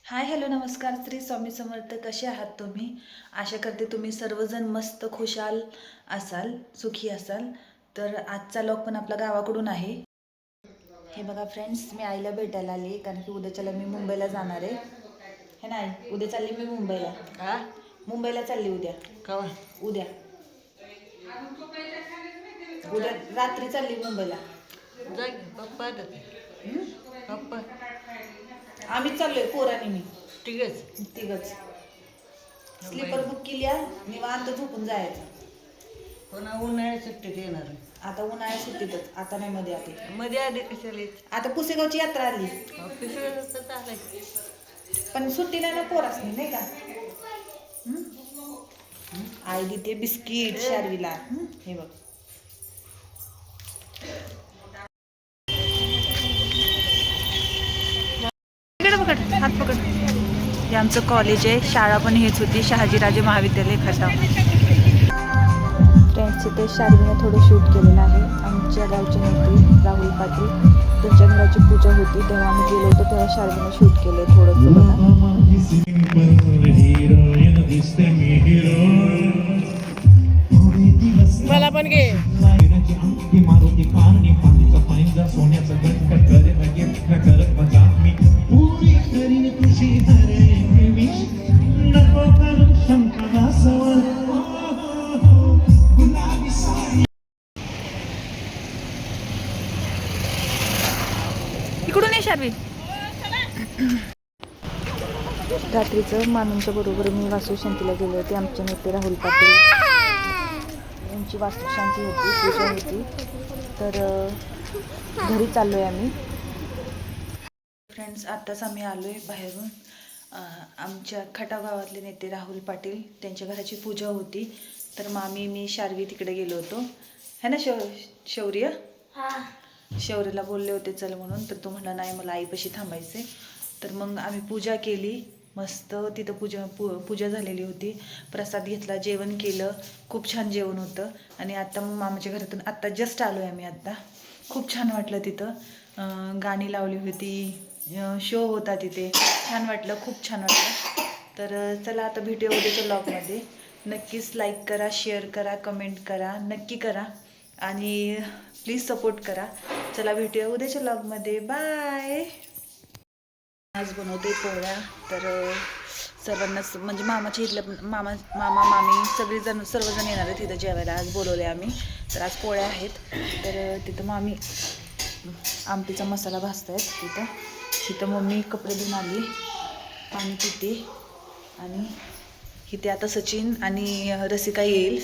Hi hello नमस्कार श्री स्वामी समर्थ. कसे आहात तुम्ही? आशा करते तुम्ही सर्वजण मस्त खुशाल असाल, सुखी असाल. तर आजचा लॉग पण आपला गावाकडून आहे. हे बघा फ्रेंड्स, मी आईला भेटायला आली कारण की उद्याच्याला मी मुंबईला जाणार आहे. हे नाही, उद्या चालली मी मुंबईला. मुंबईला चालली उद्या. कवा उद्या उद्या रात्री चालली मुंबईला. जा की पप्पा जाते. पप्पा आम्ही चाललोय, पोराने मी ठीकच. तिघच. स्लीपर बुक केली आहे, निवांत झोपून जायचं. पुन्हा उन्हाळ्यात सुट्टीत येणार. आता उन्हाळ्या सुट्टीतच, आता नाही मध्ये आधी. मध्ये आधी कशाला येत? आता पुसेगावची यात्रा आली, ऑफिसला चालाय. पण सुट्टी नाही ना पोरासनी, नाही का? आई देते बिस्किट शार्वीला. हे बघ, इकडे पकड, हात पकड. हे आमचं कॉलेज आहे, शाळा पण हेच होती, शहाजीराजे महाविद्यालय खटाव. फ्रेंड्स, इथे शार्वीने थोडं शूट केलेलं आहे. आमच्या गावचे नेते राहुल पाटील, त्यांच्या घराची पूजा होती तेव्हा आम्ही गेलो होतो, तेव्हा शार्वीने शूट केलं थोडंसं बघा. मला पण घे. इकडून ये शार्वी. रात्रीचं मामींच्या बरोबर मी वास्तुशांतीला गेले होते. आमचे नेते राहुल पाटील यांची वास्तुशांती होती, पूजा होती. तर घरी चाललो आहे आम्ही. फ्रेंड्स, आत्ताच आम्ही आलो आहे बाहेरून. आमच्या खटाव गावातले नेते राहुल पाटील, त्यांच्या घराची पूजा होती. तर मामी, मी, शार्वी तिकडे गेलो होतो. है ना शौर्य? शौर्यला बोलले होते चल म्हणून, तर तो म्हणला नाही, मला आईपाशी थांबायचे. तर मग आम्ही पूजा केली मस्त. तिथं पूजा झालेली होती. प्रसाद घेतला, जेवण केलं, खूप छान जेवण होतं. आणि आत्ता मग मामाच्या घरातून आत्ता जस्ट आलो आहे आम्ही. आत्ता खूप छान वाटलं तिथं. गाणी लावली होती, शो होता तिथे, छान वाटलं, खूप छान वाटलं. तर चला आता भेटूया उद्याच्या व्लॉगमध्ये. नक्कीच लाईक करा, शेअर करा, कमेंट करा, नक्की करा आणि प्लीज सपोर्ट करा. चला भेटूया उद्याच्या व्लॉगमध्ये. बाय. आज बनवते पोळ्या. तर सर्वांनाच म्हणजे मामाच्या इथलं मामा मामी सर्वजण येणार आहेत तिथं जेवायला. आज बोलवले आम्ही. तर आज पोळ्या आहेत. तर तिथं मामी आमटीचा मसाला भाजतायत. तिथं मम्मी कपडे धुवून आली, पाणी पिते. आणि इथे आता सचिन आणि रसिका येईल.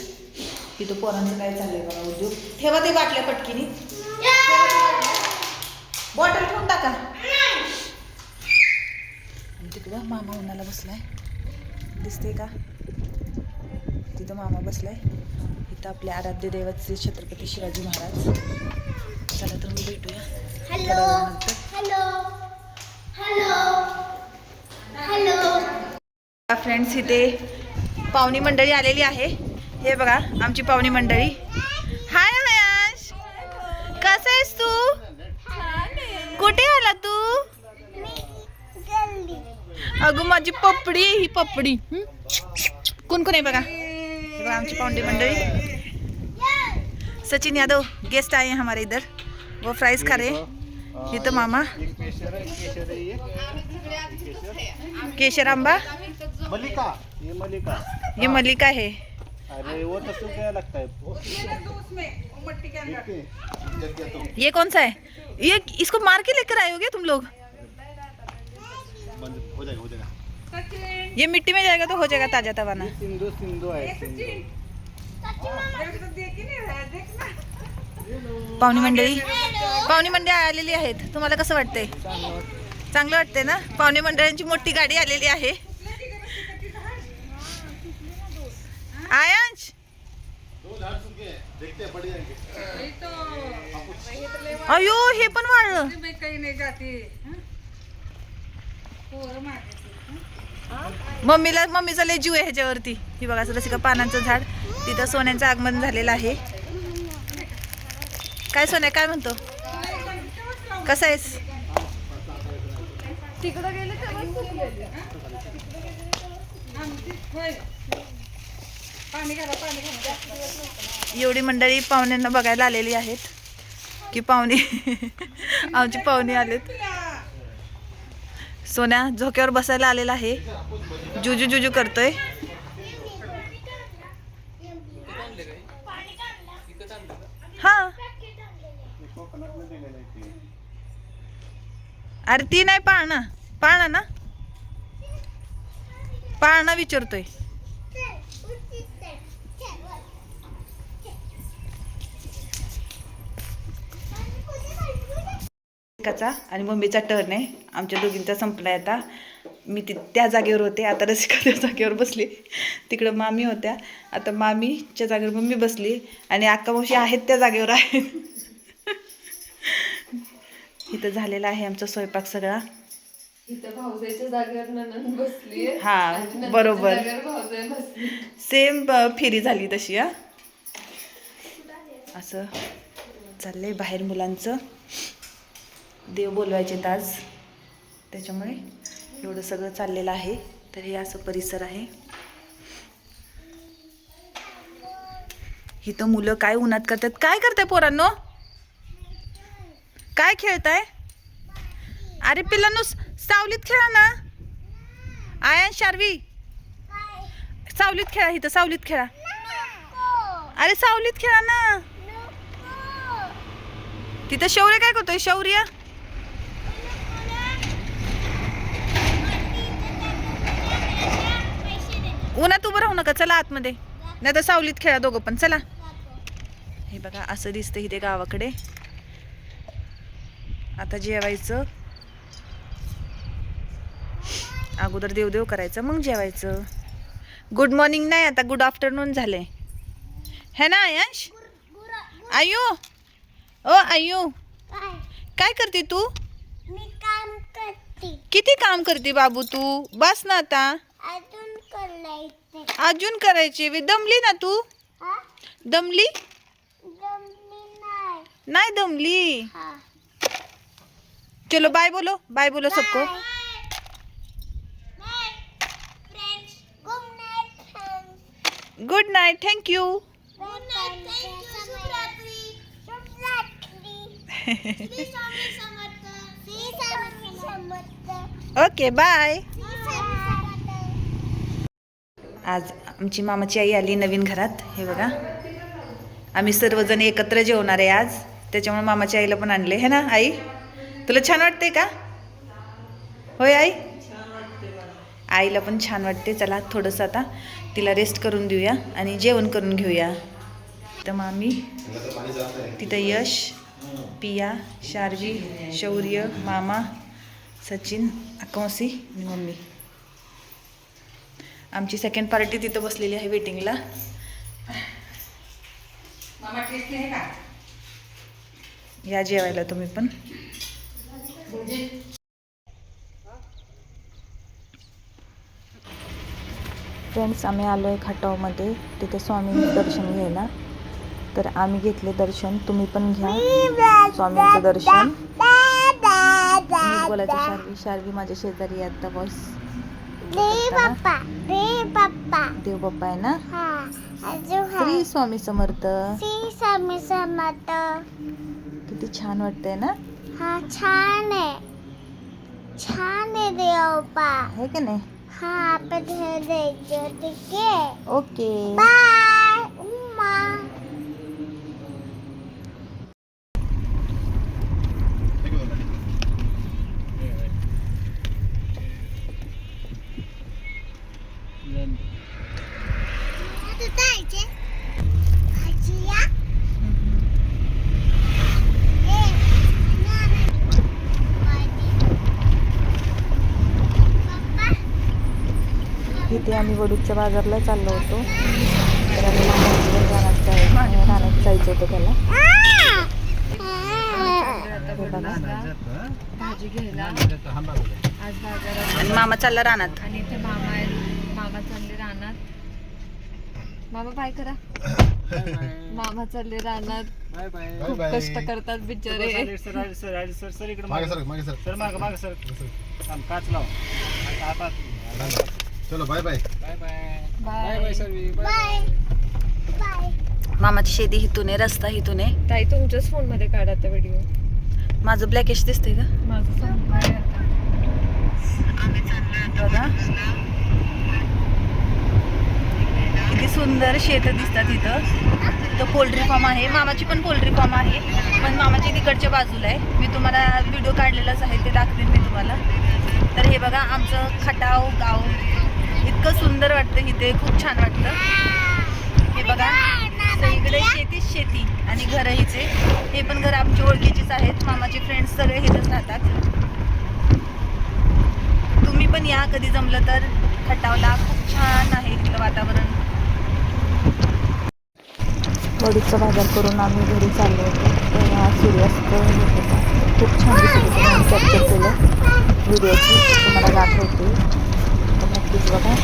तिथं पोरांचं काय चाललंय बघा उद्योग. ठेवा ते बाटल्या पटकीनी, बॉटल ठेवून टाका. तिकडं मामा उन्हाला बसलाय, दिसते का? तिथं मामा बसलाय. इथं आपले आराध्य दैवत श्री छत्रपती शिवाजी महाराज. चला तर मग भेटूया. फ्रेंड्स, इथे पाहुणी मंडळी आलेली आहे. हे बघा आमची पाहुणी मंडळी. हाय हयांश, कसं आहेस तू? कुठे आला तू? अगं माझी पपडी आहे ही पपडी. कोण कोण आहे बघा. हे बघा आमची पाहुणी मंडळी. सचिन यादव गेस्ट आए हैं हमारे इधर, वो फ्राइज खा रहे. इथं मामा केशर आंबा. मलिका, ये मलिका है. अरे वो तो क्या लगता है? ये कौन सा है? ये इसको मार के लेकर आए हो क्या तुम लोग? हो जाएगा. ये मिट्टी में जाएगा तो हो जाएगा ताजा तवाना. सिंधु है. पाहुणी मंडळी आलेली आहेत. तुम्हाला कसं वाटतंय? चांगलं वाटतंय ना? पाहुणे मंडळांची मोठी गाडी आलेली आहे. आयांश, अयो हे पण वाढलं. मम्मीचा लय जीव आहे ह्याच्यावरती. ही बघा रसिका, पानांचं झाड. तिथं सोन्यांचं आगमन झालेलं आहे. काय सोन्या, काय म्हणतो? कसा आहेस? तिकडं गेले तेव्हा सुकलेले. पाणी घाला पाणी घाला. जास्त दिवस नव्हतं. एवढी मंडळी पाहुण्यांना बघायला आलेली आहेत की पाहुणे आमची पाहुणे आलेत. सोन्या झोक्यावर बसायला आलेला आहे, जुजू जुजू करतोय. हा अरे ती नाही पाळणा, पाळणा ना, पाळणा विचारतोय. काचा आणि मम्मीचा टर्न आहे. आमच्या दोघींचा संपलाय आता. मी त्या जागेवर होते, आता रसिका त्या जागेवर बसली. तिकडं मामी होत्या, आता मामीच्या जागेवर मम्मी बसली आणि अक्का मावशी आहेत त्या जागेवर आहेत. इथं झालेला आहे आमचा स्वयंपाक सगळा. इथं भाऊजाईच्या जागेवर नणंद बसली. हा बरोबर, भाऊजाई बसली. सेम फेरी झाली तशी. हा असं चाललंय बाहेर मुलांचं. देव बोलवायचे आज, त्याच्यामुळे एवढं सगळं चाललेलं आहे. तर हे असं परिसर आहे. इथं मुलं काय उन्हात करतात. काय करताय पोरांनो, काय खेळताय? अरे पिल्लांनो सावलीत खेळा ना. आयन शार्वी सावलीत खेळा, इथं सावलीत खेळा. अरे सावलीत खेळा ना. तिथं शौर्य काय करतोय? शौर्य उन्हात उभं राहू नका, चला आतमध्ये, नाही तर सावलीत खेळा दोघं पण. चला. हे बघा असं दिसतं इथे गावाकडे. आता जेवायचं, अगोदर देवदेव करायचं मग जेवायचं. गुड मॉर्निंग नाही, आता गुड आफ्टरनून झाले है ना आयंश? आयू ओ आयू काय करते तू? मी काम करते. किती काम करते बाबू तू? बस ना आता. अजून करायचे. अजून करायची. दमली ना तू? हा? दमली जमली नाही. नाही दमली. हा. चलो बाय बोलो, बाय बोलो सबको. Bye friends. Good night friends. Good night, thank you. Good night. Thank you. शुभरात्री. शुभरात्री. श्री स्वामी समर्थ. श्री स्वामी समर्थ. Okay bye. श्री स्वामी समर्थ. आज आमची मामाची आई आली नवीन घरात. हे बघा आम्ही सर्वजण एकत्र जेवणार आहे आज, त्याच्यामुळे मामाच्या आईला पण आणले है ना. आई तुला छान वाटते का? होय आई, आईला पण छान वाटते. चला थोडंसं आता तिला रेस्ट करून देऊया आणि जेवण करून घेऊया. तर मामी तिथं यश, पिया, शार्वी, शौर्य, मामा, सचिन, अकौसी आणि मम्मी. आमची सेकंड पार्टी तिथं बसलेली आहे वेटिंगला. या जेवायला तुम्ही पण. फ्रेंड्स आम्ही आलो आहे खटावमध्ये, तिथे स्वामींचं दर्शन घ्यायला. तर आम्ही घेतले दर्शन, तुम्ही पण घ्या स्वामींचं दर्शन. मी बोलायचं शार्वी, शार्वी माझ्या शेजारी आहे आता. बस देव बाप्पा. देव बाप्पा. देव बाप्पा आहे ना. हा. अजून श्री स्वामी समर्थ. श्री स्वामी समर्थ. किती छान वाटतंय ना. हा छान आहे. छान आहे देव बाप्पा. आहे की नाही. हा आपण हे द्यायचं. ठीक आहे. ओके बाय उम्मा. आता जायचे. आजीया. इथे आम्ही वडूच्या बाजारला चाललो होतो. तर आम्ही रानात जायचं होतं त्याला. हे बघा. भाजी घ्यायला आज बाजारात. आणि मामा चालला रानात. आणि इथे मामा आहेत. मामा चालले रानात. मामा बाय करा. मामा चालले रानात. Bye bye. खूप कष्ट करतात बिचारे. सर इकडे मागे सर सर मागे सर काच लाव. चलो bye bye. Bye bye. Bye bye सर्वी. Bye bye. मामाची शेती हितून आहे, रस्ता हितून आहे. ताई तुमच्याच फोन मध्ये काढा आता व्हिडिओ. माझं ब्लॅकिश दिसतंय का माझं संपलंय आता. बघा किती सुंदर शेत दिसतात इथं. तो पोल्ट्री फार्म आहे, मामाची पण पोल्ट्री फार्म आहे, पण मामाची तिकडच्या बाजूला आहे. मी तुम्हाला व्हिडिओ काढलेलाच आहे, ते दाखवेन मी तुम्हाला. तर हे बघा आमचं खटाव गाव इतकं सुंदर वाटतं इथे, खूप छान वाटतं. हे बघा सगळीकडे शेतीच शेती आणि घरं हिचे. हे पण घर आमची ओळखीचीच आहेत, मामाचे फ्रेंड्स सगळे इथंच राहतात. तुम्ही पण या कधी जमलं तर खटावला, खूप छान आहे इथलं वातावरण. वडीचा बाजार करून आम्ही घरी चाललो होतो, तेव्हा सूर्यास्त होत होता. खूप छान दिसत होतं. कॅप्चर केलं व्हिडिओची, तुम्हाला दाखवते तर नक्कीच बघा.